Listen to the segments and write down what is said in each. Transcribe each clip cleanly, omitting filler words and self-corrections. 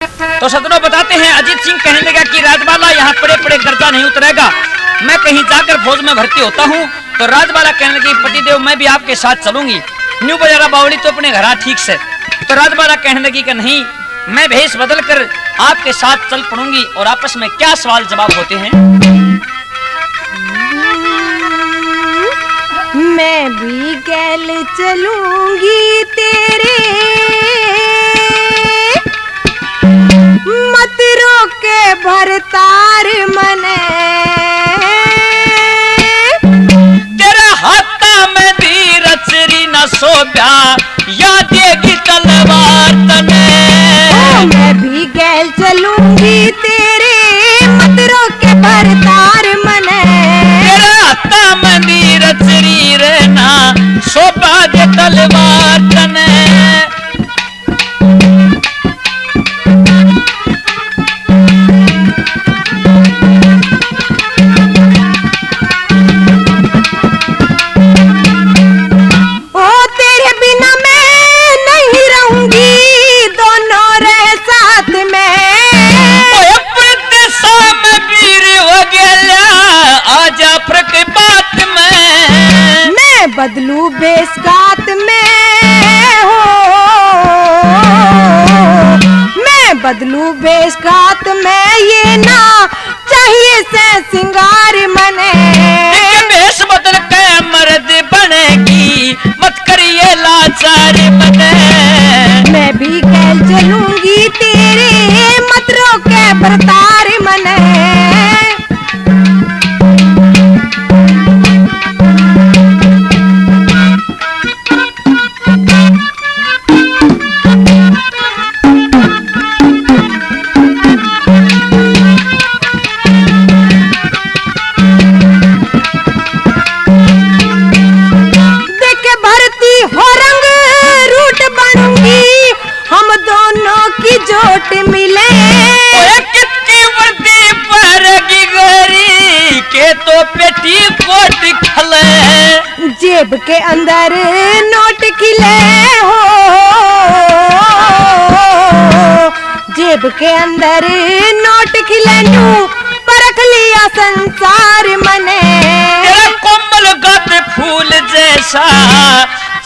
तो सदनों बताते हैं, अजीत सिंह कहने लगा कि राजबाला यहाँ पड़े पड़े गर्जा नहीं उतरेगा, मैं कहीं जाकर फौज में भर्ती होता हूँ। तो राजबाला कहने लगी, पतिदेव मैं भी आपके साथ चलूंगी। न्यू बाजारा बावली तो अपने घर ठीक से। तो राजबाला कहने लगी कि नहीं, मैं भेष बदल कर आपके साथ चल पड़ूंगी। और आपस में क्या सवाल जवाब होते हैं। मैं भी गैल चलूंगी तेरे, मत रोके भरतार मने। तेरा हाथा में दी रचरी न सोब्या, या देगी तलवार तने। मैं भी गैल चलूंगी तेरे, मत रोके भरतार मने। तेरा हाथा में दी रचरी रहना, सोबा दे तलवार तने। बदलू बेसगात में हो, मैं बदलू बेसगात में, ये ना चाहिए से सिंगार मने। बेस बदल के मर्द बनेगी, मत करिए लाचार बने। मैं भी गैल चलूंगी तेरे, मत रोके भरतार मने। जोट मिले कितनी वर्दी पर गिगरी के तो पेटी कोट खले। जेब के अंदर नोट खिले हो, जेब के अंदर नोट खिले। नू परख लिया संसार मने। तेरा कोमल गात फूल जैसा,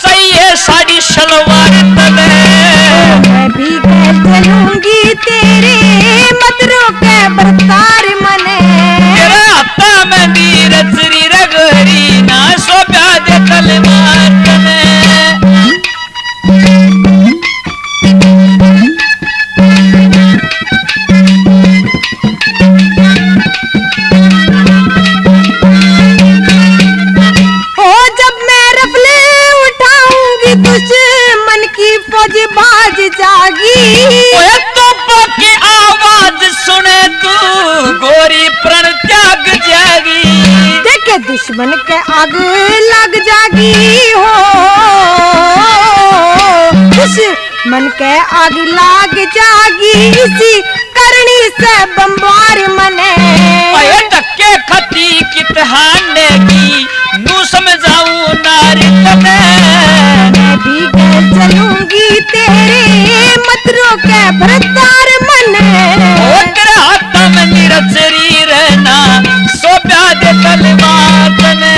चाहिए साड़ी सलवार तले। मैं भी गैल चलूंगी तेरे, मत रोके भरतार मने। तेरा हाथा में दी रचरी रगरी, ना सोब्या दे तलवार तने। दुश्मन की फौज बाज जागी। तो की आवाज सुने तू, गोरी प्रण त्याग जागी। देखे दुश्मन के आग लग जागी हो, दुश्मन के आग लग जागी। इसी करनी से बम्बार मने। धक्के खती कितहाने की, नू समझाऊं नारी तने। मैं भी गैल चलूंगी तेरे, मत रोके भरतार मने। तेरा हाथा में निरचरी रहना, सोब्या दे तलवार तने।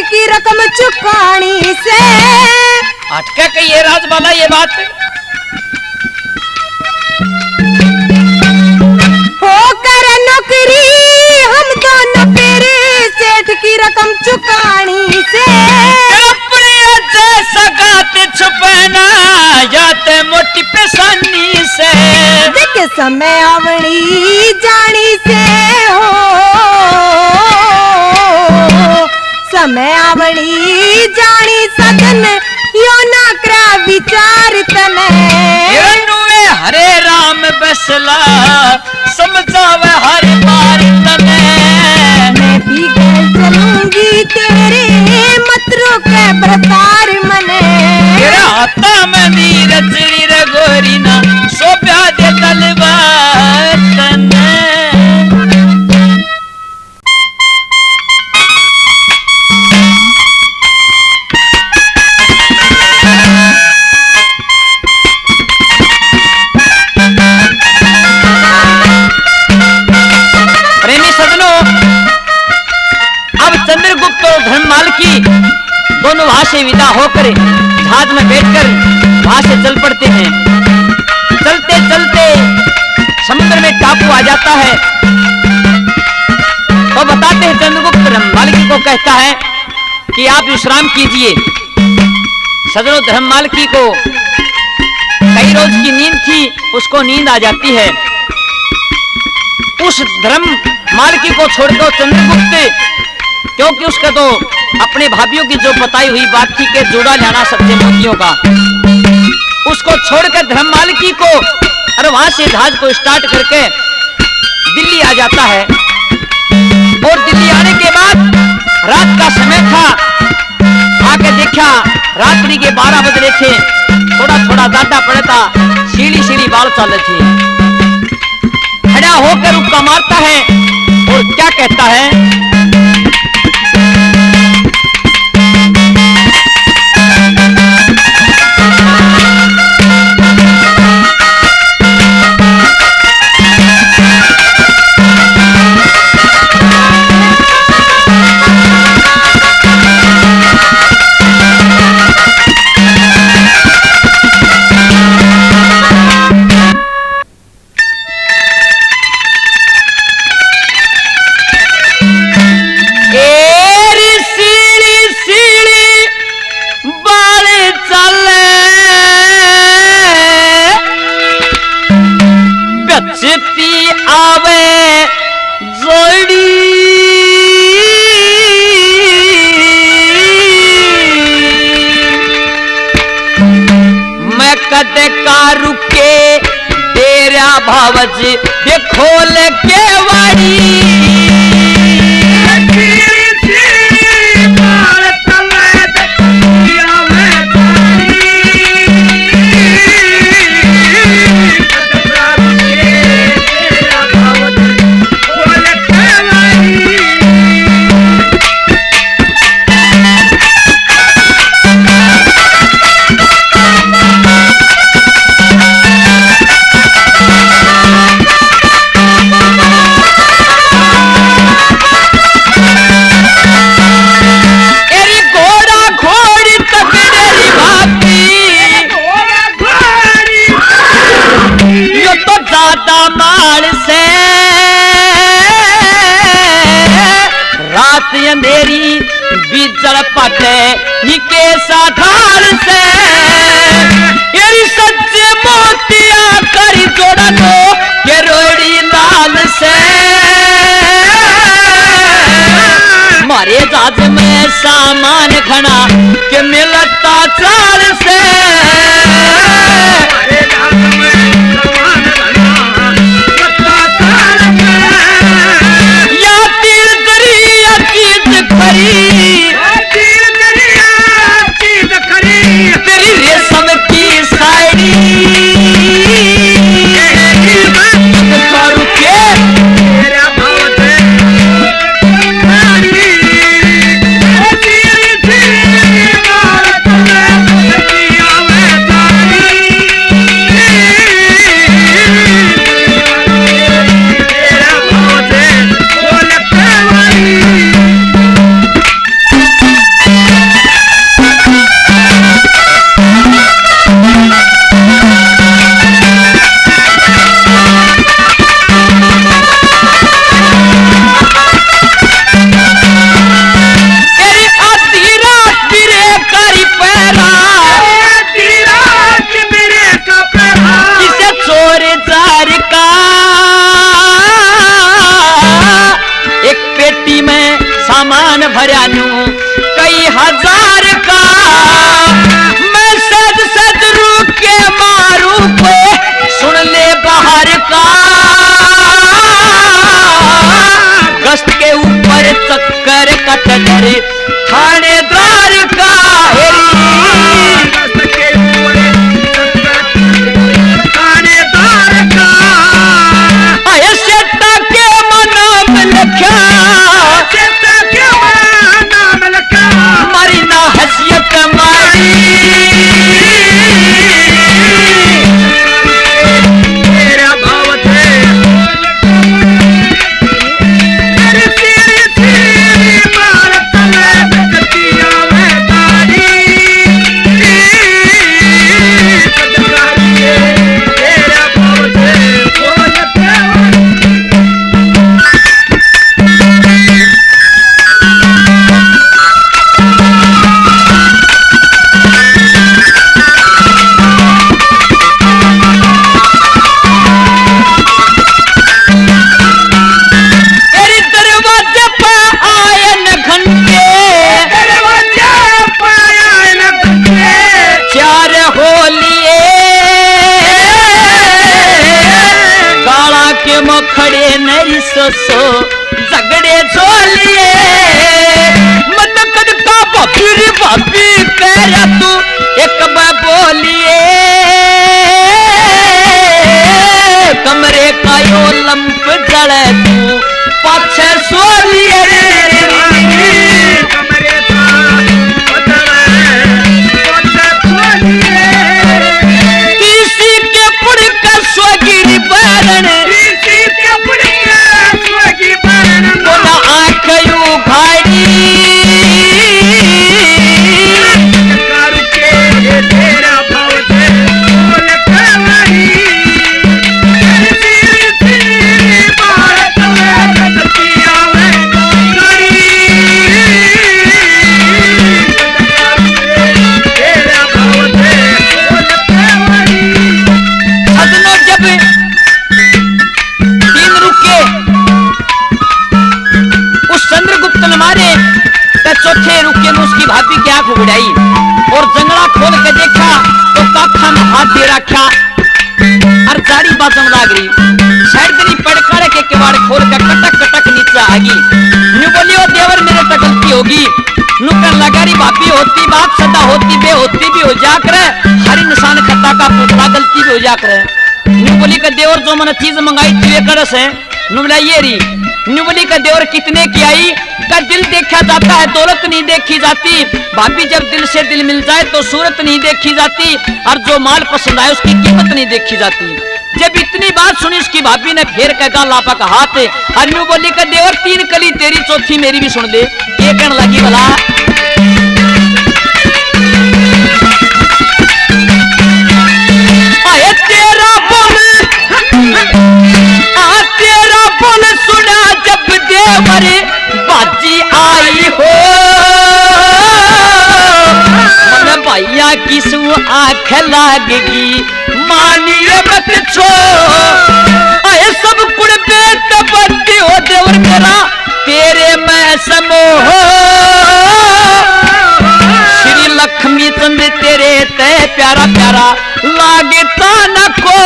की रकम चुकानी से अटके कहिए राजबाला ये बात। होकर नौकरी हम दोनों फिर सेठ की रकम चुकानी से। अपने सगात छुपाना, जाते मोटी पेशानी से। देख समय आवनी जानी से हो, समय आवनी जानी सदन यो ना करा विचार तने। हरे राम बसला समझा हाथा में नीरज रे गोरी ना सोप्या दे तलवार तने। प्रेमी सजनों, अब चंद्रगुप्त और धर्ममाल की दोनों वहां से विदा होकर जहाज में बैठकर वहां से चल पड़ते हैं। चलते चलते समुद्र में टापू आ जाता है तो बताते हैं चंद्रगुप्त धर्ममाल को कहता है कि आप विश्राम कीजिए। सजनों, धर्ममाल को कई रोज की नींद थी, उसको नींद आ जाती है। उस धर्ममाल को छोड़कर चंद्रगुप्त, क्योंकि उसका तो अपने भाभीियों की जो बताई हुई बात थी कि जोड़ा लाना सबसे मोतियों का, उसको छोड़कर धर्ममाल को और वहां से जहाज को स्टार्ट करके दिल्ली आ जाता है। और दिल्ली आने के बाद रात का समय था, आके देखा रात्रि के 12 बज रहे थे, थोड़ा थोड़ा दादा पड़ा था, सीढ़ी सीढ़ी बाल चल रहे थे। खड़ा होकर उपका मारता है और क्या कहता है, आवे जोड़ी मैं कदे का रुके तेरा भावज देखो ले के वाड़ी। अंधेरी बिजड़ पटे निके साधार से येरी सच्चे मोतिया करी जोड़ा लो के रोड़ी लाल से मारे जहाज में सामान घना के मिलता चाल से तेरी रेशम की साड़ी सामान भरानू कई हजार का मैं सज सज रूप के मारू को सुन ले बाहर का गश्त के ऊपर चक्कर कटकर थानेदार का गश्त के पड़े नरी सोसो झगड़े झोलिए मत कद का भाभी भाभी कह तू एक बार बोलिए कमरे का यो लंप जले तू पाछे सोलिए कमरे का किसी के पुड़ का स्वगिरी बरन बोला आँख यू घाड़ी चौथे रुके में उसकी भाभी की आंख उगड़ाई और जंगला खोल के देखा तो काखा में हाथ दे रखा और जाड़ी बाजम लाग रही साइड गली पड़कारे के किवाड़ खोल के कटक कटक नीचे आ गई न्यू बोली ओ देवर मेरे तो गलती होगी नुकर लगारी भाभी होती बात सदा होती बे होती भी हो जाकर हरी निशान खत्ता का पुतला गलती भी हो जाकर न्यू बोली का देवर जो मैंने चीज मंगाई थी करस है नु बोला ये री न्यू बोली का देवर कितने की आई का दिल देखा जाता है दौलत नहीं देखी जाती भाभी जब दिल से दिल मिल जाए तो सूरत नहीं देखी जाती और जो माल पसंद आए उसकी कीमत नहीं देखी जाती जब इतनी बात सुनी उसकी भाभी ने फेर कहा लापा का हाथ और न्यू बोली का देवर तीन कली तेरी चौथी मेरी भी सुन ले ये कहने लगी भला आए तेरा बोल सुना जब देवर बाजी आई हो मन भैया किसू आंख लागेगी मानिए मत छो आए सब कुड़ बेट बंदी हो देवर मेरा तेरे मैं समोह श्री लक्ष्मी चंद तेरे तय प्यारा प्यारा लागता न को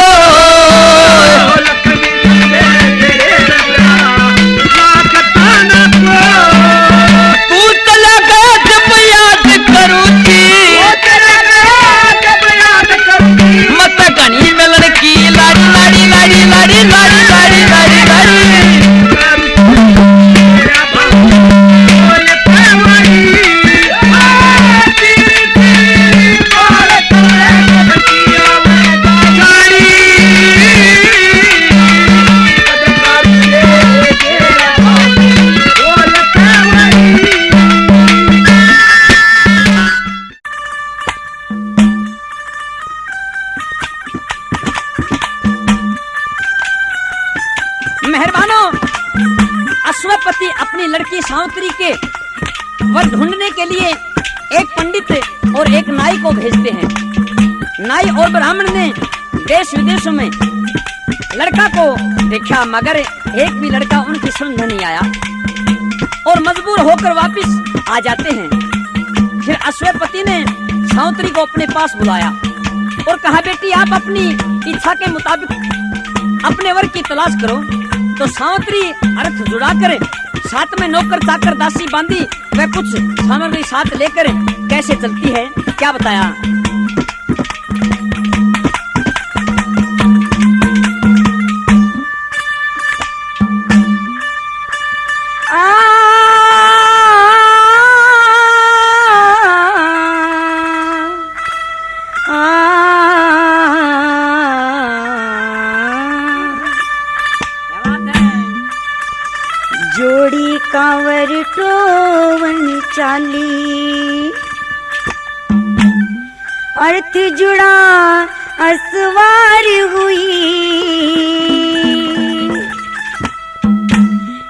अश्वपति अपनी लड़की सावित्री के वर ढूंढने के लिए एक पंडित और एक नाई को भेजते हैं। नाई और ब्राह्मण ने देश विदेशों में लड़का को देखा मगर एक भी लड़का उनकी समझ में नहीं आया और मजबूर होकर वापस आ जाते हैं। फिर अश्वपति ने सावित्री को अपने पास बुलाया और कहा बेटी आप अपनी इच्छा के मुताबिक अपने वर की तलाश करो। तो सावित्री अर्थ जुड़ाकर साथ में नौकर चाकर दासी बांधी वह कुछ सामग्री साथ लेकर कैसे चलती है क्या बताया। जोड़ी कांवर टोवन चाली अर्थ जुड़ा असवार हुई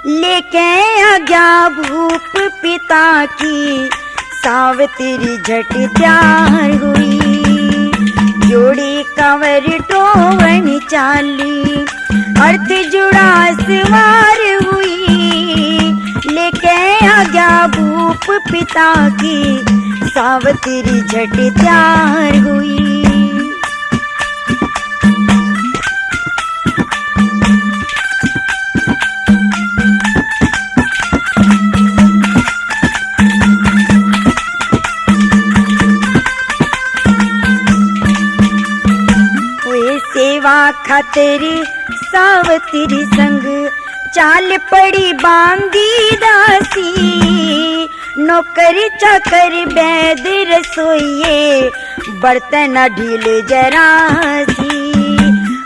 लेके आज्ञा भूप पिता की सावित्री झट तैयार हुई। जोड़ी कांवर टोवन चाली अर्थ जुड़ा असवार हुई लेके आज्ञा भूप पिता की सावित्री झट तैयार हुई। खातिर सावतरी संग चाल पड़ी बांधी दासी। नौकर चाकर बैद रसोइये बर्तन ढील जरासी।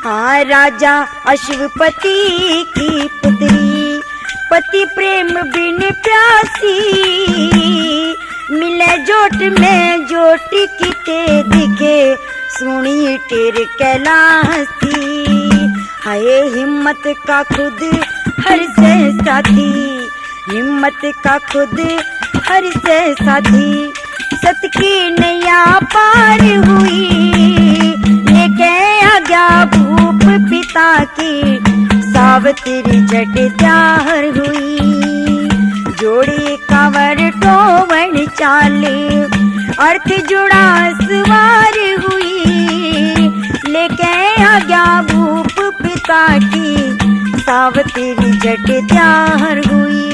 हाँ राजा अश्वपति की पुत्री पति प्रेम बिन प्यासी। मिले जोट में जोट किते दिखे सुनी टेर कैलासी। हाय हिम्मत का खुद हर से साथी, हिम्मत का खुद हर से साथी। सत की नैया पार हुई लेके आ गया भूप पिता की। सावतरी झट तैयार हुई जोड़ी कांवर टोवन चाले। अर्थ जुड़ा सवार हुई लेके आ गया भूप पिता की। सावतरी झट तैयार हुई।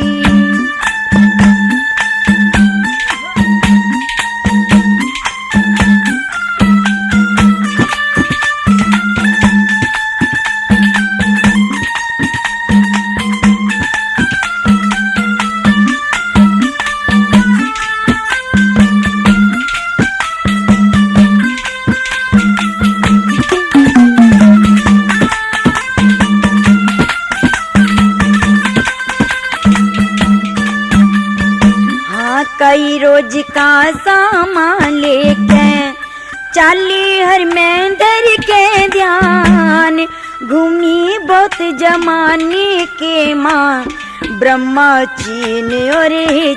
कई रोज का सामान लेके चाली हर मेंदर के ध्यान। घूमी बहुत जमाने के माँ ब्रह्मा चीन और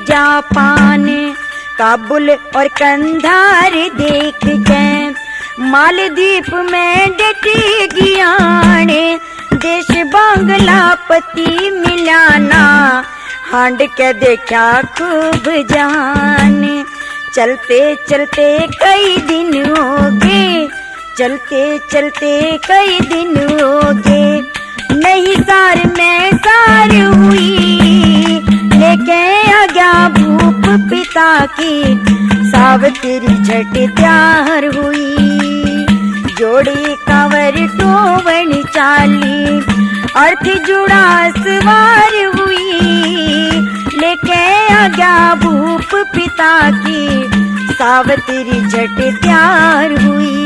जापान। काबुल और कंधार देख के मालदीप में डटी गियाने। देश बांग्ला पति मिलाना हांड के देखा खूब जान। चलते चलते कई दिन हो गए, चलते चलते कई दिन हो गए। नहीं सार में सार हुई लेके आ गया भूप पिता की। सावतरी झट तैयार हुई जोड़ी कांवर टोवन चाली। अर्थ जुड़ा सवार हुई लेके आ गया भूप पिता की। सावतरी झट तैयार हुई।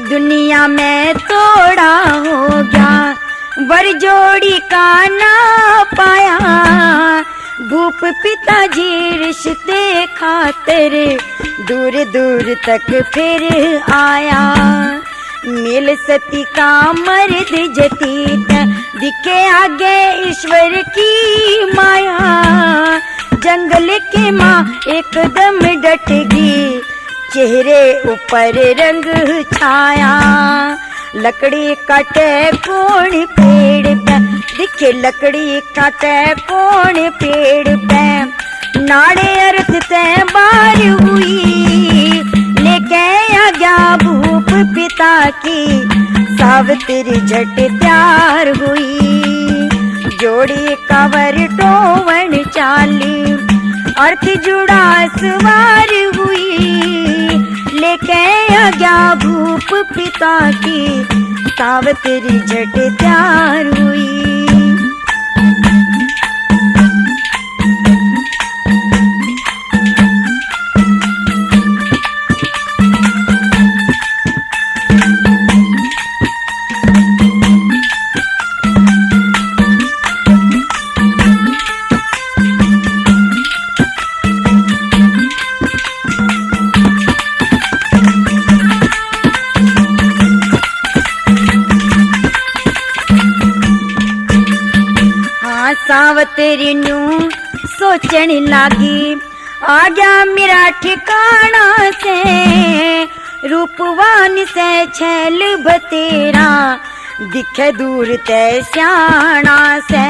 दुनिया में तोड़ा हो गया वर जोड़ी का ना पाया। भूप पिताजी रिश्ते खातिर दूर दूर तक फिर आया। मिल सती का मर्द जतीत दिखे आगे ईश्वर की माया। जंगल के माँ एकदम डट गई चेहरे ऊपर रंग छाया। लकड़ी काटे कौन पेड़ पे दिखे लकड़ी काटे कौन पेड़ पे। नाड़े अर्थ ते बार हुई लेके आ गया भूप पिता की। सावतरी झट तैयार हुई जोड़ी कांवर टोवन चाली। अर्थ जुड़ा सवार हुई लेके आ गया भूप पिता की। सावतरी झट तैयार हुई। सावतरी नू सोचन लागी आ गया मेरा ठिकाना से। रूपवान से छैल बतेरा दिखे दूर ते श्याणा से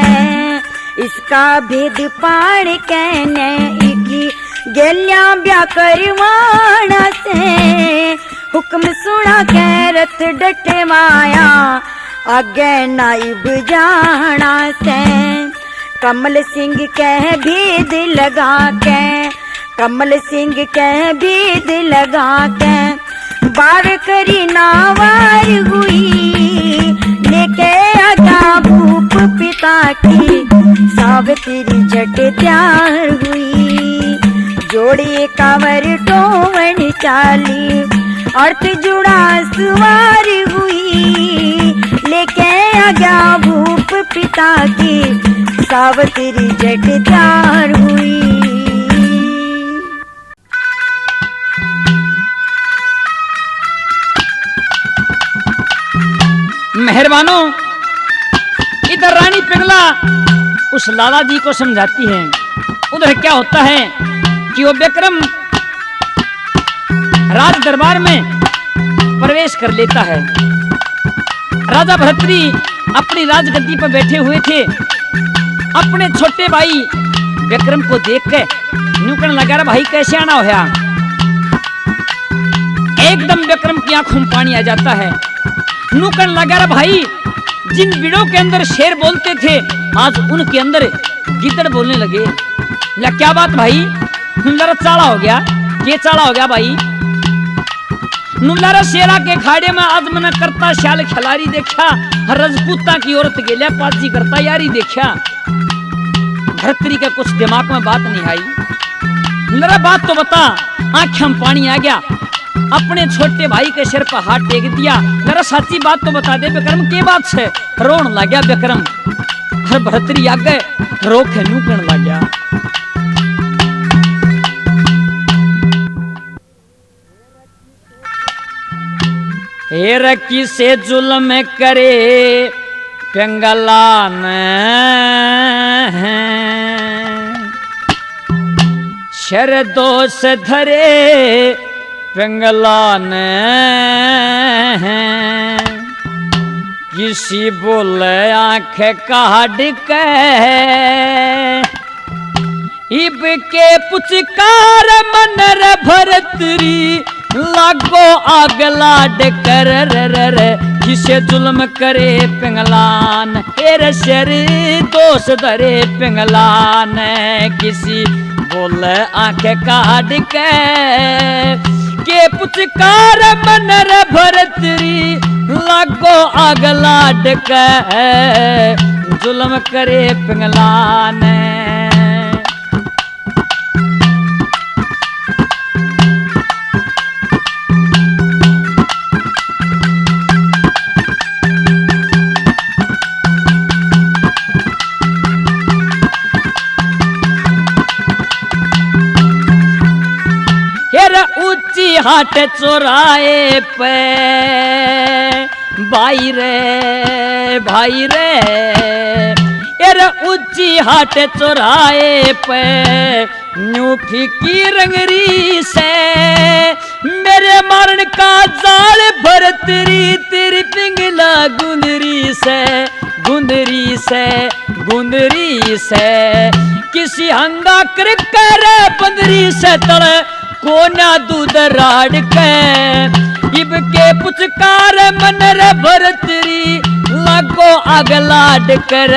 इसका भेद पाड़ कहने इकी गेल्या ब्या करवाना से हुक्म सुना कैरत डटे माया आगे नाइब जाना से कमल सिंह कह भेद लगा के कमल सिंह कह भेद लगा के बार करी नावार हुई लेके आगा भूप पिता की सावित्री झट तैयार हुई जोड़े कांवर टोवन चाली अर्थ जुड़ा सुवार हुई लेके आगा भूप पिता की सावित्री झट तैयार हुई। मेहरबानो, इधर रानी पिंगला उस लाला जी को समझाती है। उधर क्या होता है कि वो विक्रम राज दरबार में प्रवेश कर लेता है। राजा भरतरी अपनी राजगद्दी पर बैठे हुए थे। अपने छोटे भाई विक्रम को देख के नुकन लगा, भाई कैसे आना होया। एकदम विक्रम की आंखों में पानी आ जाता है। नुकन लगा, भाई जिन बिड़ों के अंदर शेर बोलते थे आज उनके अंदर गिद्दड़ बोलने लगे। ला क्या बात भाई, नुमलारा चाला हो गया। ये चाला हो गया भाई। नुमलारा शेरा के खाड़े में आज मना करता श्याल खिलाड़ी देखा, रजपूता की औरत गेल्या पाची करता यारी देखा। भरतरी के कुछ दिमाग में बात नहीं आई। नुमलारा बात तो बता। आंखें में पानी आ गया। अपने छोटे भाई के सिर पर हाथ टेक दिया। जरा सच्ची बात तो बता दे विक्रम, के बात से रोन लग गया विक्रम। हर भरतरी आगे रोके नूकन लग गया। हेर किसे जुल्म करे पिंगला ने शर दोष धरे पिंगला ने किसी बोले आंख काढ़ के इब के पुचकार मनर भरतरी लागो आग लाड कर किसे जुल्म करे पिंगलान हेर शर दोष धरे पिंगलान किसी बोले आंख काढ़ के पुचकार मनर भरतरी लागो आग लाड के जुल्म करे पिंगलान। ऊंची हाट चौराहे पे भाई रे यार ऊंची हाट चौराहे पे न्यू फीकी रंगरी से मेरे मारन का जाल भरतरी तेरी पिंगला गुंदरी से किसी हंगा कर बंदरी से तले कोना दूध राड के इब के पुचकार मनर भरतरी लागो आग लाड कर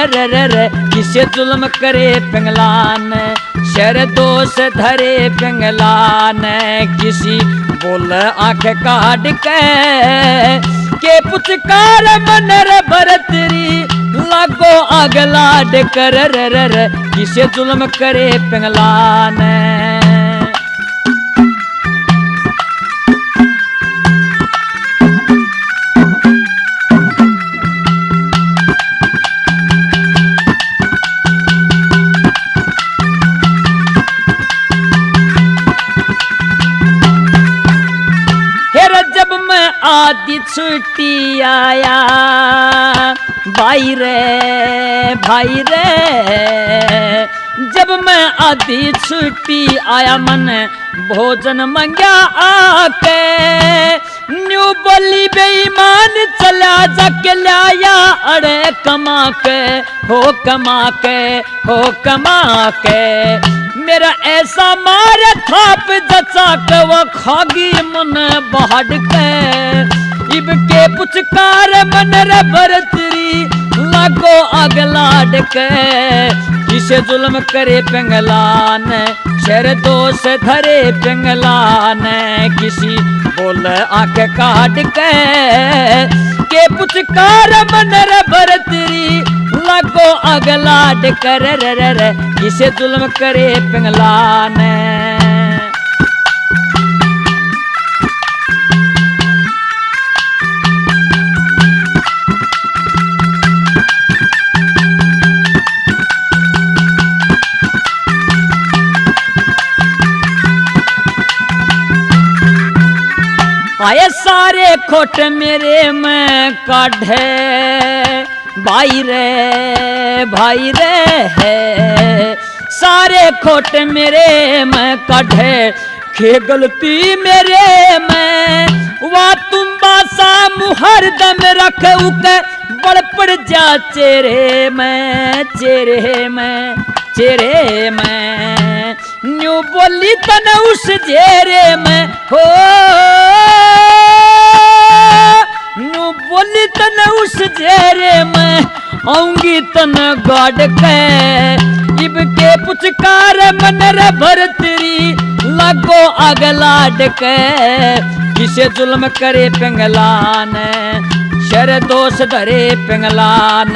किसे जुल्म करे पिंगलान शर दोष धरे पिंगलान किसी बोल आंख काढ़ के पुचकार मनर भरतरी लागो आग लाड कर किसे जुल्म करे पिंगलान। आदि छुट्टी आया भाई रे जब मैं आधी छुट्टी आया मन भोजन मंग्या आके, न्यू बोली बेईमान चला जाके लाया अड़े कमा के कमा के मेरा ऐसा मारे थाप जचा के वो खागी मन बहाड़ के, इब के पुचकार मन रे भरतरी लागो अगला डके, किसे जुल्म करे पिंगलान शर दोष धरे पिंगलान, किसी बोल आंख काट के पुचकार मन रे भरतरी लागो अगला डकर रे किसे जुल्म करे पिंगलान। आए सारे खोट मेरे में काढ़े भाई रे है, सारे खोट मेरे में काढ़े खे गलती मेरे में, वा तुम बासा मुहर दम रख उके बड़ पड़ जा चेरे में न्यू बोली तन उस जेरे में हो, न्यू बोली तन उस जेरे में आऊंगी तन गाड़ के, इब के पुचकार मन रे भरतरी लागो अगला डके, किसे जुल्म करे पिंगलान शर दोष धरे पिंगलान,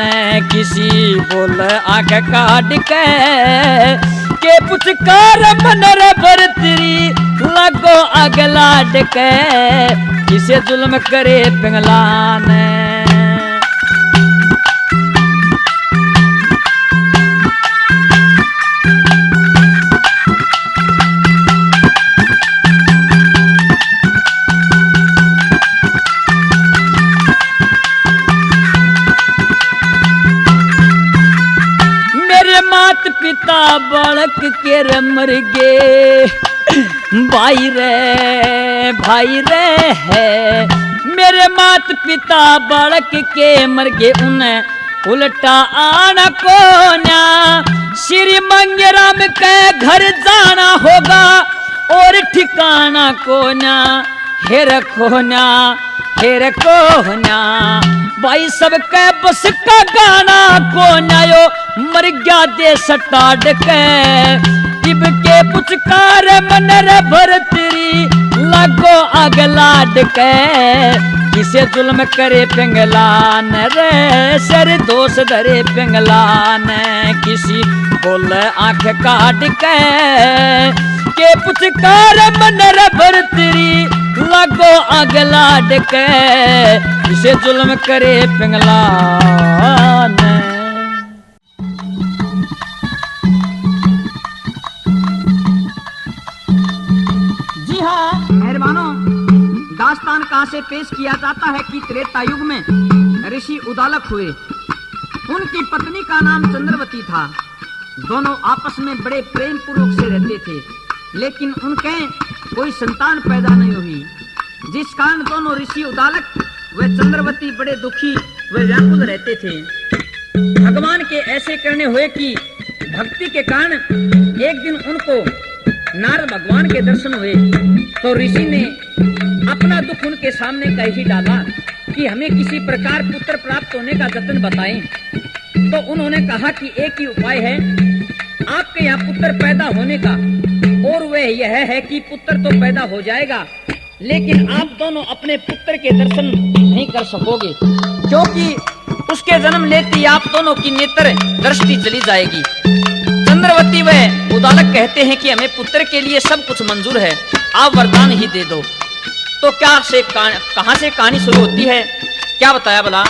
किसी बोल आंख काट के पुचकार मन रे भरतरी लागो अगला डके, किसे जुल्म करे पिंगलान। पिता बालक के मर गे भाई रे है, मेरे मात पिता बालक के मर गे उन्हें उल्टा आना को ना, श्री मंगराम के घर जाना होगा और ठिकाना को ना, हेर को ना भाई सबके बस का गाना को नायो मर गया दे सटाड के, इब के पुचकार मन रे भरतरी लागो अगला डके, किसे जुल्म करे पिंगलान रे सर दोष धरे पिंगलान, किसी बोल आंख काट के पुचकार मन रे भरतरी लागो अगला डके, किसे जुल्म करे पिंगलान। जी हाँ मेहरबानों, दास्तान कहाँ से पेश किया जाता है कि त्रेता युग में ऋषि उदालक हुए, उनकी पत्नी का नाम चंद्रवती था, दोनों आपस में बड़े प्रेम पूर्वक से रहते थे, लेकिन उनके कोई संतान पैदा नहीं हुई, जिस कारण दोनों ऋषि उदालक व चंद्रवती बड़े दुखी व व्याकुल रहते थे। भगवान के ऐसे करने हुए कि भक्ति के कारण एक दिन उनको नारद भगवान के दर्शन हुए, तो ऋषि ने अपना दुख उनके सामने कह ही डाला कि हमें किसी प्रकार पुत्र प्राप्त होने का जतन बताएं। तो उन्होंने कहा कि एक ही उपाय है आपके यहाँ पुत्र पैदा होने का, और वह यह है कि पुत्र तो पैदा हो जाएगा, लेकिन आप दोनों अपने पुत्र के दर्शन नहीं कर सकोगे, क्योंकि उसके जन्म लेते ही आप दोनों की नेत्र दृष्टि चली जाएगी। चंद्रवती व उदालक कहते हैं कि हमें पुत्र के लिए सब कुछ मंजूर है, आप वरदान ही दे दो। तो कहाँ से कहानी शुरू होती है, क्या बताया भला?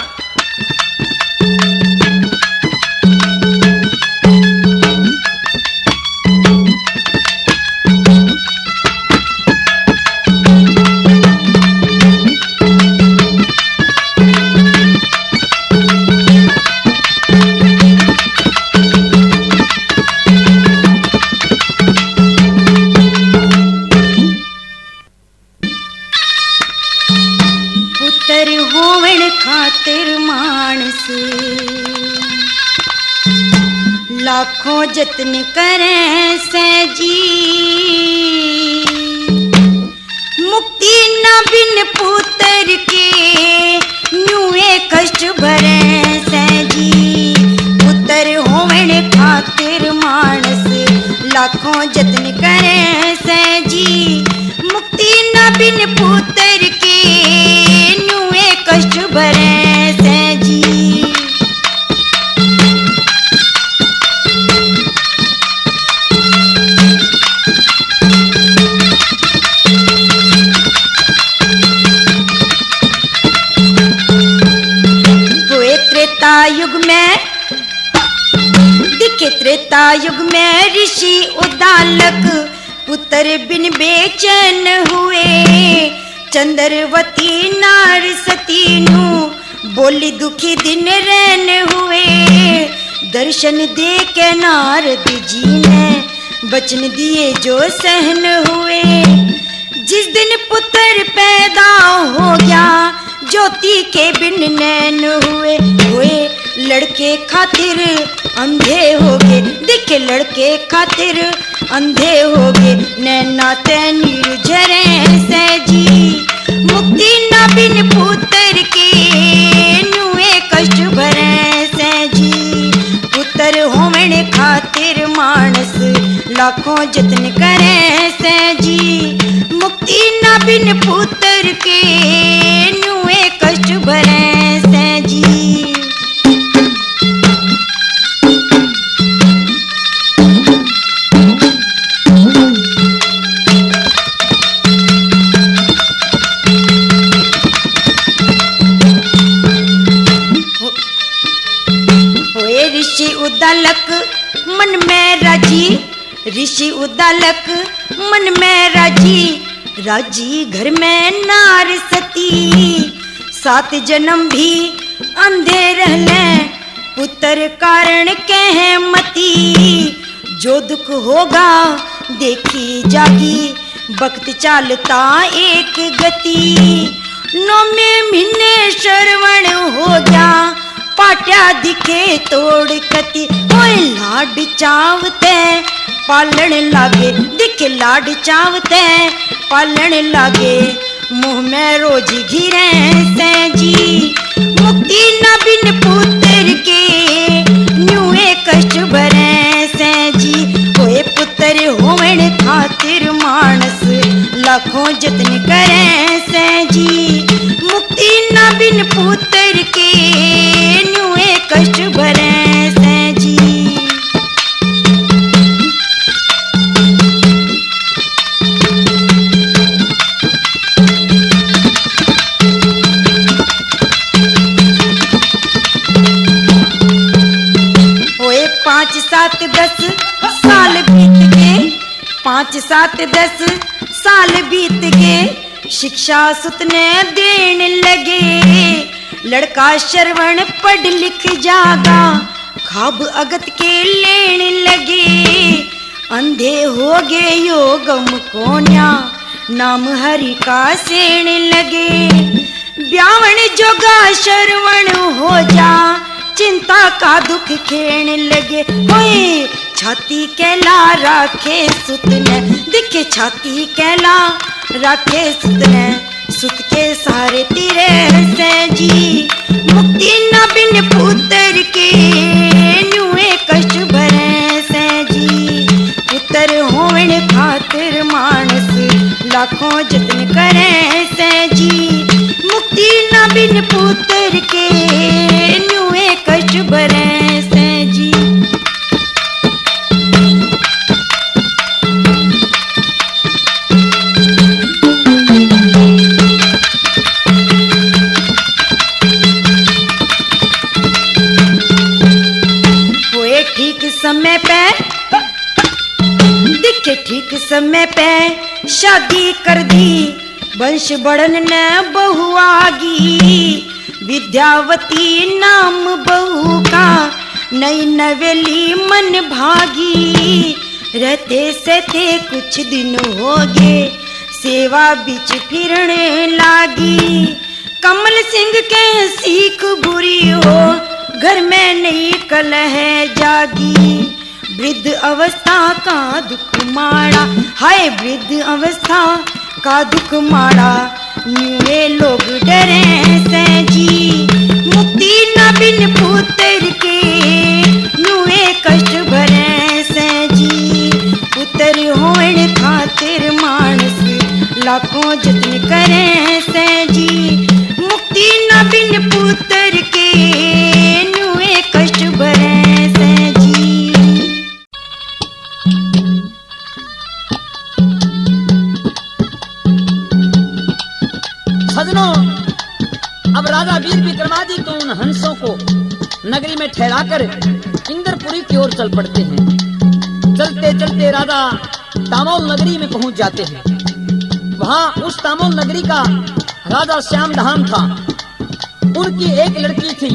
लाखों जतन करें से जी, मुक्ति न बिन पुत्र के न्यूए कष्ट भरे से जी। पुत्र होवण खातिर मानस लाखों जतन करें से जी, मुक्ति न बिन पुत्र के न्यूए कष्ट भरे से जी। युग में दिखे त्रेता युग में ऋषि उदालक पुत्र बिन बेचैन हुए। चंद्रवती नार सती नु बोली दुखी दिन रैन हुए। दर्शन दे के नारद जी ने वचन दिए जो सहन हुए। जिस दिन पुत्र पैदा हो गया ज्योति के बिन नैन हुए। लड़के खातिर अंधे हो गए, देखे लड़के खातिर अंधे हो गए। नैना ते निर्झरे से जी, मुक्ति न बिन पुत्र के नुए कष्ट भरे से जी। पुत्र होवण खातिर मानस लाखों जतन करे से जी, मुक्ति न बिन पुत्र के नुए कष्ट भरे से जी। ऋषि उदालक मन में राजी, ऋषि उदालक मन में राजी। राजी घर में नार सती, 7 जन्म भी अंधे रहले। पुत्र कारण कह मती, जो दुख होगा देखी जागी। वक्त चालता एक गति, 9वें महीने श्रवण हो जा। पाट्या दिखे तोड़ कति, ओए लाड चावते पालन लागे। दिखे लाड चावते पालन लागे, मुंह में रोज घिरे से जी। मुक्ति न बिन पुत्र के न्यूए कष्ट भरे से जी। ओए पुत्र होवण खातिर मानस लाखों जतन करे से जी। मुक्ति न बिन पुत्र के न्यूए कष्ट भरे से जी। होए 5 7 10 साल बीत गए, 5 7 10 साल बीत गए। शिक्षा सुत ने देन लगे, लड़का श्रवण पढ़ लिख जागा। खाब अगत के लेन लगे, अंधे हो गए योगम कोन्या। नाम हरि का सेण लगे, ब्यावन जोगा श्रवण हो जा। चिंता का दुख खेण लगे, होए छाती कैला राखे सुत ने। दिखे छाती कैला राखे सुत ने, सुत के सहारे तिरे से जी। मुक्ति न बिन पुत्र के न्यूए कष्ट भरे से जी। पुत्र होवण खातिर मानस लाखों जतन करे से जी। मुक्ति न बिन पुत्र के न्यूए कष्ट भरे से जी। समय पे दिखे ठीक समय पे शादी कर दी। वंश बढ़न ने बहू आगी, विद्यावती नाम बहू का। नई नवेली मन भागी, रहते से थे कुछ दिन हो गए। सेवा बीच फिरने लागी, कमल सिंह के सीख बुरी हो। घर में नई कलह जागी, वृद्ध अवस्था का दुख माड़ा, हाय वृद्ध अवस्था का दुख माड़ा, न्यूए लोग डरे से जी, मुक्ति न बिन पुत्र के, न्यूए कष्ट भरे से जी, पुत्र होने खातिर मानस लाखों जतन करे से जी, मुक्ति न बिन पुत्र के, न्यूए कष्ट भरे से जी। सजनों, अब राजा वीर विक्रमादित्य तो उन हंसों को नगरी में ठहराकर इंद्रपुरी की ओर चल पड़ते हैं। चलते चलते राजा तामोल नगरी में पहुंच जाते हैं। वहां उस तामोल नगरी का राजा श्याम धाम था। उनकी एक लड़की थी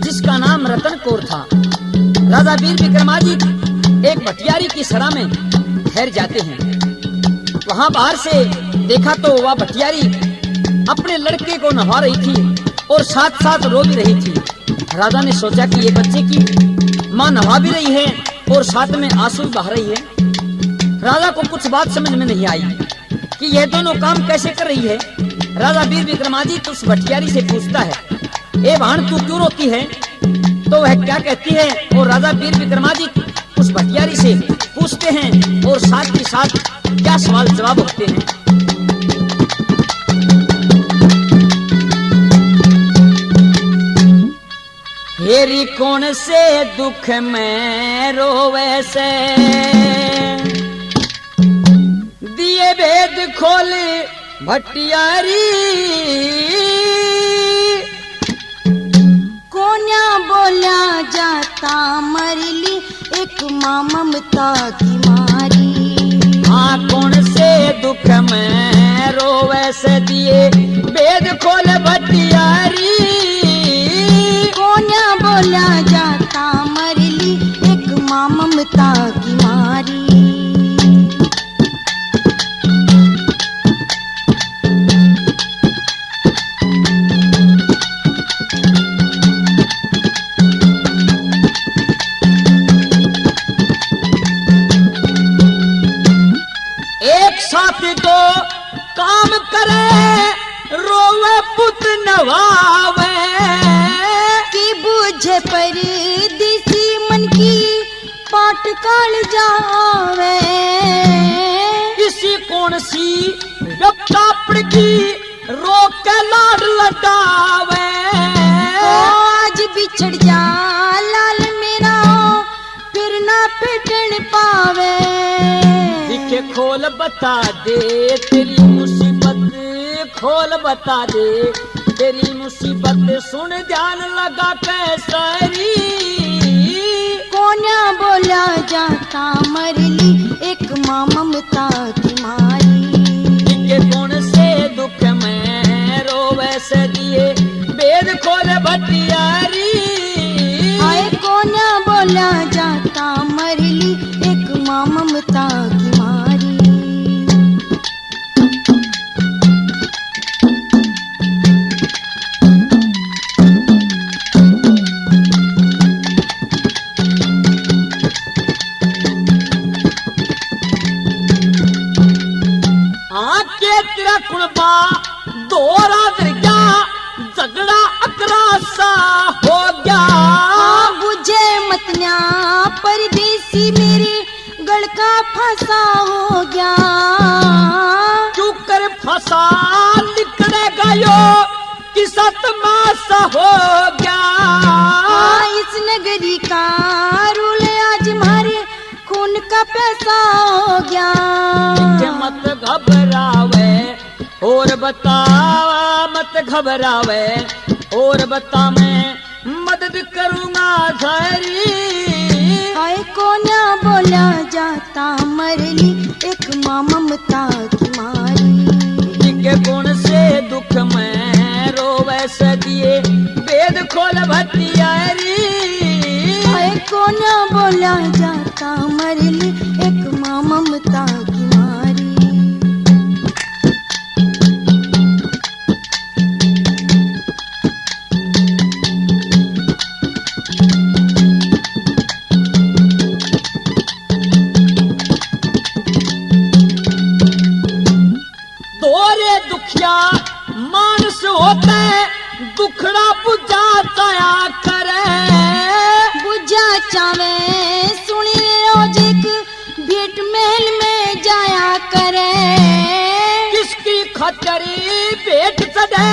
जिसका नाम रतन कौर था। राजा वीर विक्रमादित्य एक भटियारी की सरा में ठहर जाते हैं। वहां बाहर से देखा तो वह भटियारी अपने लड़के को नहवा रही थी और साथ साथ रो भी रही थी। राजा ने सोचा कि ये बच्चे की माँ नहा भी रही है और साथ में आंसू बहा रही है। राजा को कुछ बात समझ में नहीं आई कि यह दोनों काम कैसे कर रही है। राजा वीर विक्रमादित्य उस भटियारी से पूछता है, ए भाण तू क्यों रोती है? तो वह क्या कहती है और राजा वीर विक्रमादित्य उस भटियारी से पूछते हैं और साथ ही साथ क्या सवाल जवाब होते हैं। हेरी कौन से दुख में रोवे से, दिए भेद खोल भटियारी, कोन्या बोला जाता मरली एक माँ ममता की मारी। हाँ कौन से दुख में रोवे से, दिए भेद खोल भटियारी, कोन्या बोला जाता मरली एक माँ ममता की मारी। एक साथ दो काम करे, रोवे पुत नवावे, की बूझे परदेसी मन की पाट काल जावे। किसी कौन सी व्यक्तापड़ की रोक के लाड लटावे। आज बिछड़ जा लाल मेरा फिर ना पिटन पावे। दिखे खोल बता दे तेरी मुसीबत, खोल बता दे तेरी मुसीबत, सुन ध्यान लगा कैसरी, कोन्या बोला जाता मरली एक माँ ममता की मारी। दिखे कौन से दुख में रोवे से, दिए भेद खोल भटियारी, हाय कोन्या बोला जाता मरली एक माँ ममता की मारी। कुणबा दोरा दरिया, झगड़ा अकरा सा हो गया। बुझे मतन्या परदेसी मेरे गल का फंसा हो गया। क्यों कर फंसा निकले गयो किसा तमाशा हो गया। इस नगरी का रूल आज मारे खून का पैसा हो गया। मत घबरावे और बतावा, मत घबरावे और बता, मैं मदद करूंगा धैर्य। हाय कोन्या बोला जाता मरली एक माँ ममता की मारी। के कौन से दुख में रोवे से, दिए वेद खोल भटियारी। हाय कोन्या बोला जाता मरली एक माँ ममता की मारी। चावे सुनी रोज एक भेंट महल में जाया करे। किसकी खतरी भेंट सदे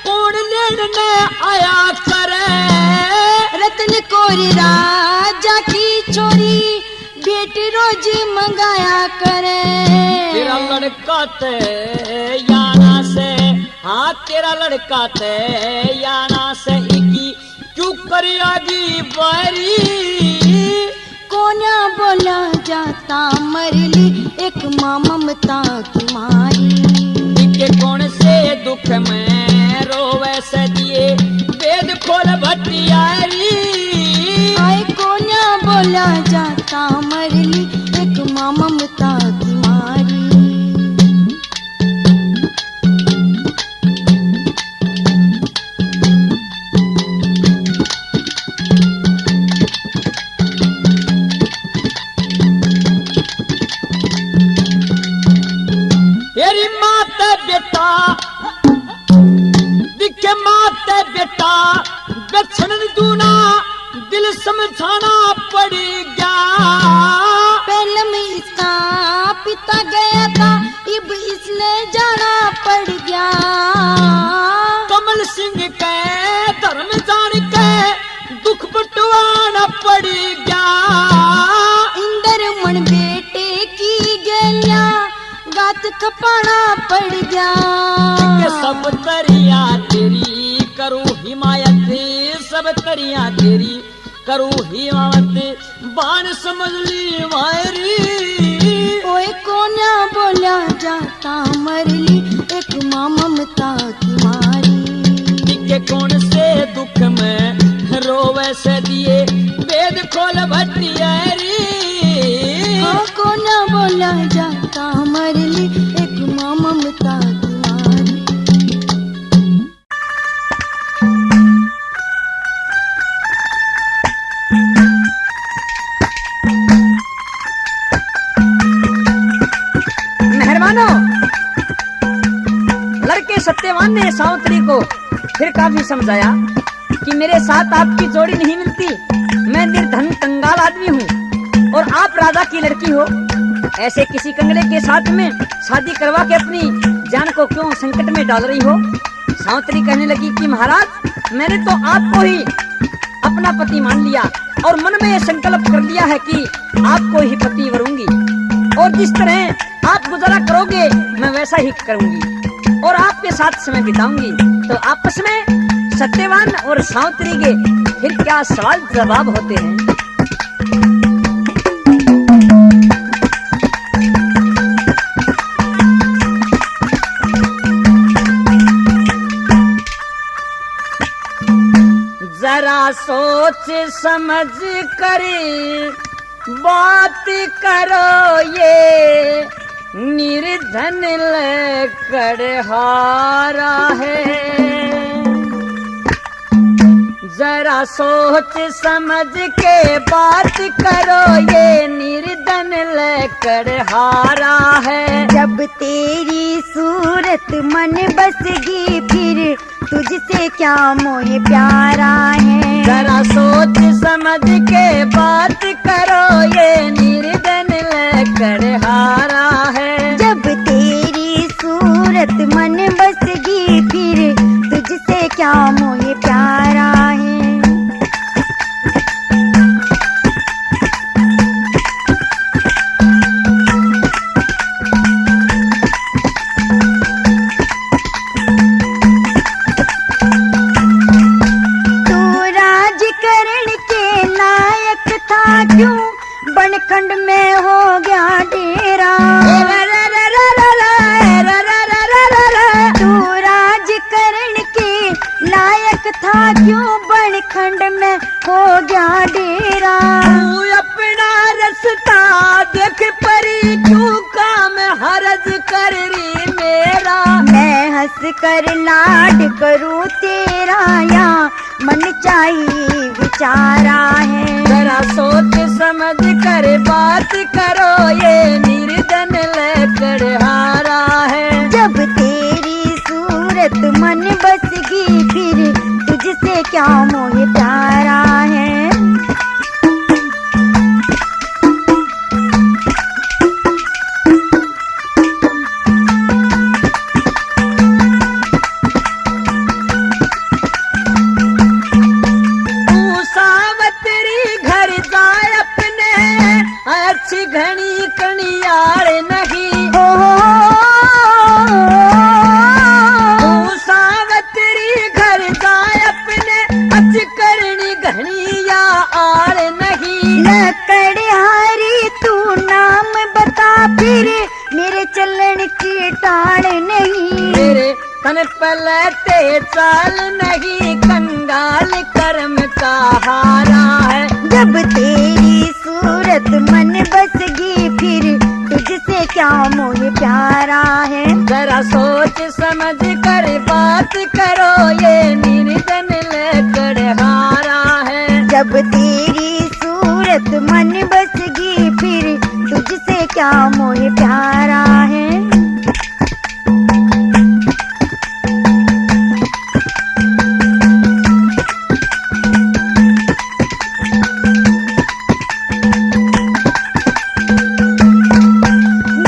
कौन लेने आया करे। रत्न कोरी राजा की छोरी भेंट रोज मंगाया करे। तेरा लड़का ते याना से, हाँ तेरा लड़का ते याना से इकी क्यों करियागी बारी। कोन्या बोला जाता मरली एक माँ ममता की मारी। इनके कौन से दुख में रोवे से दिए वेद खोल भटियारी। आए कोन्या बोला जाता मरली एक माँ ममता की मारी। तेरी माते बेटा दिखे माते बेटा बेछन दूना दिल समझाना पड़ी गया। पहले में इसका पिता गया था अब इसने जाना पड़ गया। कमल सिंह के धर्म जान के दुख बटवाना पड़ी गया। इंदर मन बेटे की गैया गात खपाना पड़ गया। कि सब तरिया तेरी करूं हिमायत, सब तरिया तेरी करूं हिमायत बान समझ ली मारी। ओए कोन्या बोला जाता मरली एक माँ ममता की मारी। के कौन से दुख में रोवे से दिए वेद खोल भटियारी। हाँ कोन्या बोला जाता मरली एक माँ ममता की मारी। मेहरबानो, लड़के सत्यवान ने सावित्री को फिर काफी समझाया कि मेरे साथ आपकी जोड़ी नहीं मिलती। मैं निर्धन कंगाल आदमी हूँ और आप राजा की लड़की हो। ऐसे किसी कंगले के साथ में शादी करवा के अपनी जान को क्यों संकट में डाल रही हो। सावित्री कहने लगी कि महाराज, मैंने तो आपको ही अपना पति मान लिया और मन में यह संकल्प कर लिया है कि आपको ही पति वरूंगी और जिस तरह आप गुजारा करोगे मैं वैसा ही करूंगी और आपके साथ समय बिताऊंगी। तो आपस में सत्यवान और सावित्री के फिर क्या सवाल जवाब होते हैं। जरा सोच समझ कर बात करो, ये निर्धन लेकर हारा है। जरा सोच समझ के बात करो, ये निर्धन लेकर हारा है। जब तेरी सूरत मन बसगी फिर तुझसे क्या मोह प्यारा है। जरा सोच समझ के बात करो, ये निर्धन लेकर हारा है। जब तेरी सूरत मन बसगी फिर तुझसे क्या मोह प्यारा है। क्यों बनखंड में हो गया डेरा। तू राजकरण के लायक था क्यों बनखंड में हो गया डेरा। तू अपना रास्ता देख परी क्यों काम हरज कर रही मेरा। मैं हंस कर लाड करूं तेरा या मन चाहिए विचारा है। जरा सोच समझ कर बात करो, ये निर्धन लेकर हारा है। जब तेरी सूरत मन बसगी फिर तुझसे क्या मोह प्यारा है। घनी कणियार नहीं हो तू सावतरी घर जाए अपने अच करनी घनिया आर नहीं लकड़हारी तू नाम बता फिर मेरे चलन की टाल नहीं मेरे तन पलटे चाल नहीं कंगाल कर्म का हारा है जब तेरी सूरत मन बसगी फिर तुझसे क्या मोह प्यारा है जरा सोच समझ कर बात करो ये निर्जन लकड़हारा है जब तेरी सूरत मन बसगी फिर तुझसे क्या मोह प्यारा है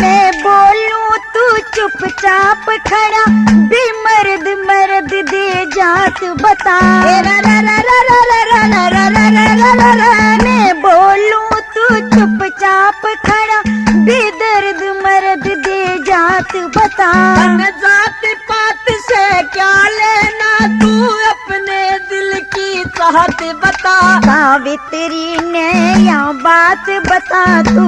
मैं बोलूं तू चुपचाप खड़ा बेमर्द मर्द दे जात बता मैं बोलूं तू चुपचाप खड़ा बेदर्द मर्द दे जात बता तन जात पात से क्या लेना तू अपने दिल की चाहत बता सावित्री ने या बात बता तू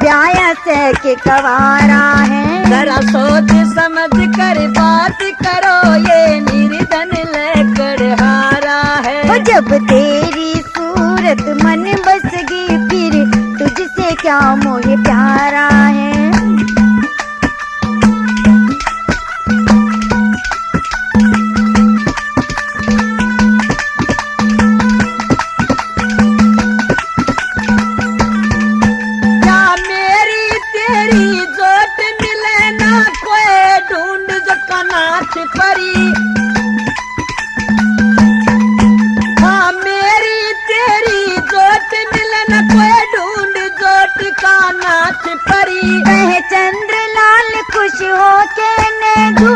ब्याया से के कवारा है जरा सोच समझ कर बात करो ये निर्धन लकड़हारा है जब तेरी सूरत मन बसगी फिर तुझसे क्या मोह प्यारा है क्या मेरी तेरी जोट मिले ना कोई ढूंढ जो कनाथ परी हाँ मेरी तेरी जोट मिले ना कोई ढूंढ जोट का नाथ परी कहे चंद्रलाल खुश हो के नेगू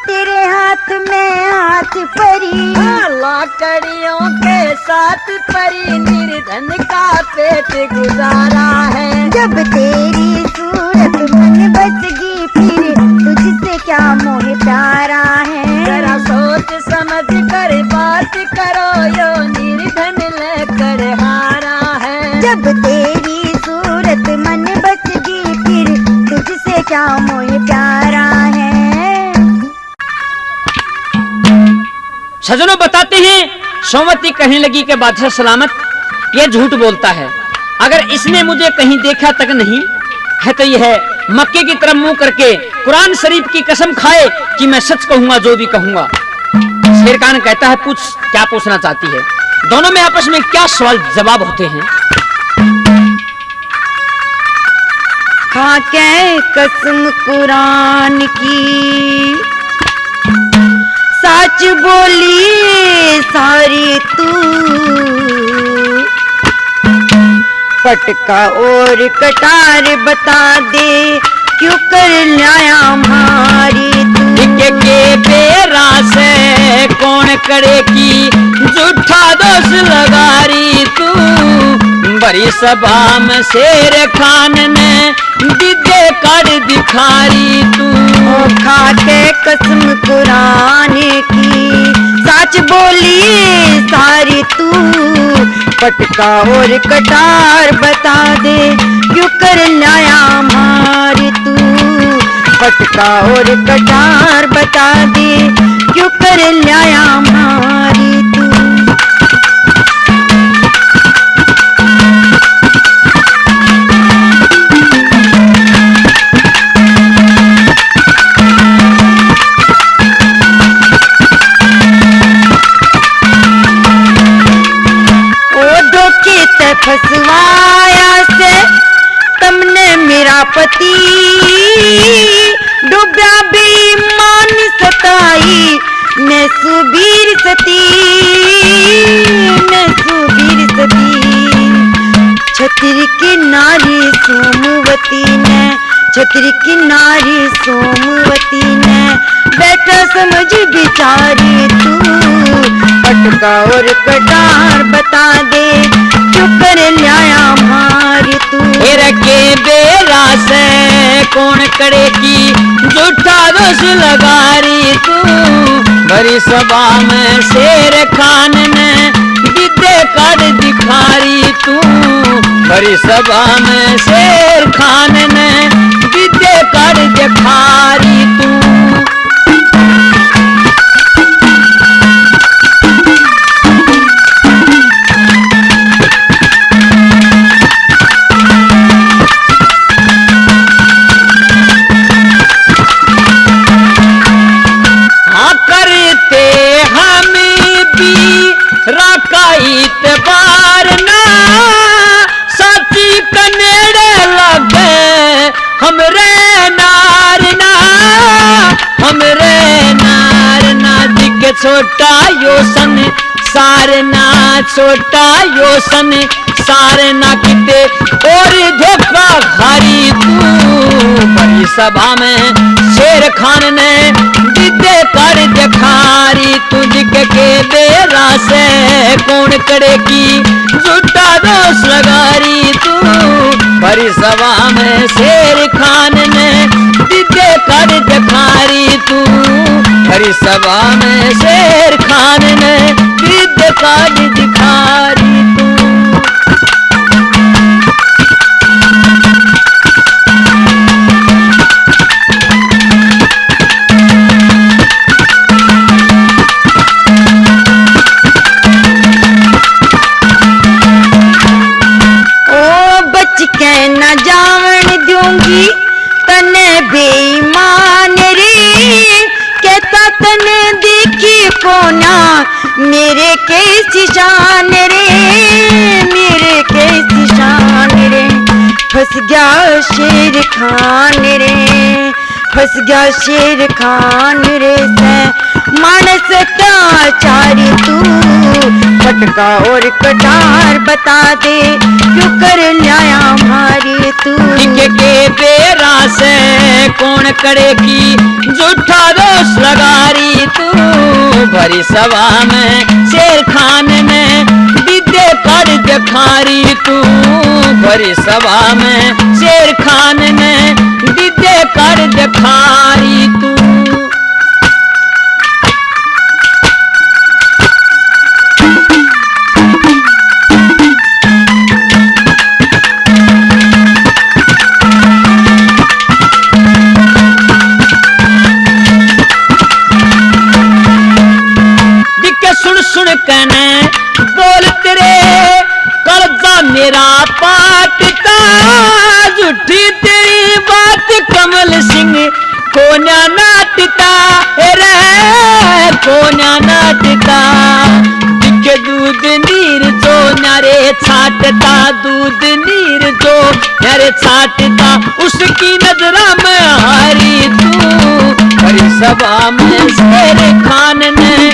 तेरे हाथ में हाथ परी लाकड़ियों के साथ परी निर्धन का पेट गुजारा है जब तेरी सूरत मन बसगी फिर तुझसे क्या मोह प्यारा है जरा सोच समझ कर बात करो यो निर्धन लकड़हारा है जब तेरी सूरत मन बसगी फिर तुझसे क्या मोह प्यारा है सजनों बताते हैं सोमवती कहने लगी कि बादशाह सलामत ये झूठ बोलता है अगर इसने मुझे कहीं देखा तक नहीं है तो यह मक्के की तरफ मुंह करके कुरान शरीफ की कसम खाए कि मैं सच कहूंगा जो भी कहूंगा। शेर खान कहता है पूछ क्या पूछना चाहती है। दोनों में आपस में क्या सवाल जवाब होते हैं। खा के कसम कुरान की सच बोली सारी तू पटका और कटार बता दे क्यों कर लाया हमारी के बेरा से कौन करे की झूठा दोष लगारी तू बड़ी सभा में शेर खान ने दिदे कर दिखारी तू खा के कसम कुरान की सच बोली सारी तू पटका और कटार बता दे क्यों कर लाया हमारी तू पटका और कटार बता दे क्यों कर लाया हमारी तू फसवाया से तुमने मेरा पति डूबा बेईमान सताई मैं सुबीर सती छतरी की नारी सोमवती ने बेटा समझ बिचारी तू पटका और कटार बता दे क्यों कर लाया मारी तू के बे कौन करे की झूठा दोष लगारी तू भरी सभा में शेर खान ने विद्या कर दिखारी तू भरी सभा में शेर खान ने विद्या कर दिखारी तू इतबार ना साथी कनेड़े लगे हमरे नारना दिख छोटा योसन सारना छोटा योसन सारना किते और धोखा खारी तू बड़ी सभा में शेर खान ने विद्या कर दिखारी तुझ के बेरा से कौन करे की झूठा दोष लगारी तू बड़ी सभा में शेर खान ने विद्या कर दिखारी तू बड़ी सभा में शेर खान ने विद्या कर दिखारी तू तने बेईमान रे कहता तने देखी कोना मेरे कैसी शान रे मेरे कैसी शान रे फंस गया शेर खान रे फंस गया शेर खान रे से मानस चारी तू फटका और कटार बता दे क्यों कर लाया मारी तू के बेरा से कौन करेगी झूठा दोष लगारी तू भरी सभा में शेर खान ने विद्या कर दिखारी तू भरी सभा में शेर खान ने विद्या कर दिखारी तू सुन कहने बोल तेरे कर्जा मेरा पाटता झूठी तेरी बात कमल सिंह कोन्या नाटता रे कोन्या नाटता दिखे दूध नीर जो नारे छाटता दूध नीर जो नारे छाटता उसकी नजरा में हारी तू बड़ी सभा में शेर खान ने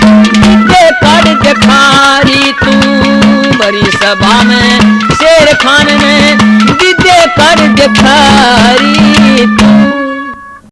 कर दिखारी तू बड़ी सभा में शेर खान ने विद्या कर दिखारी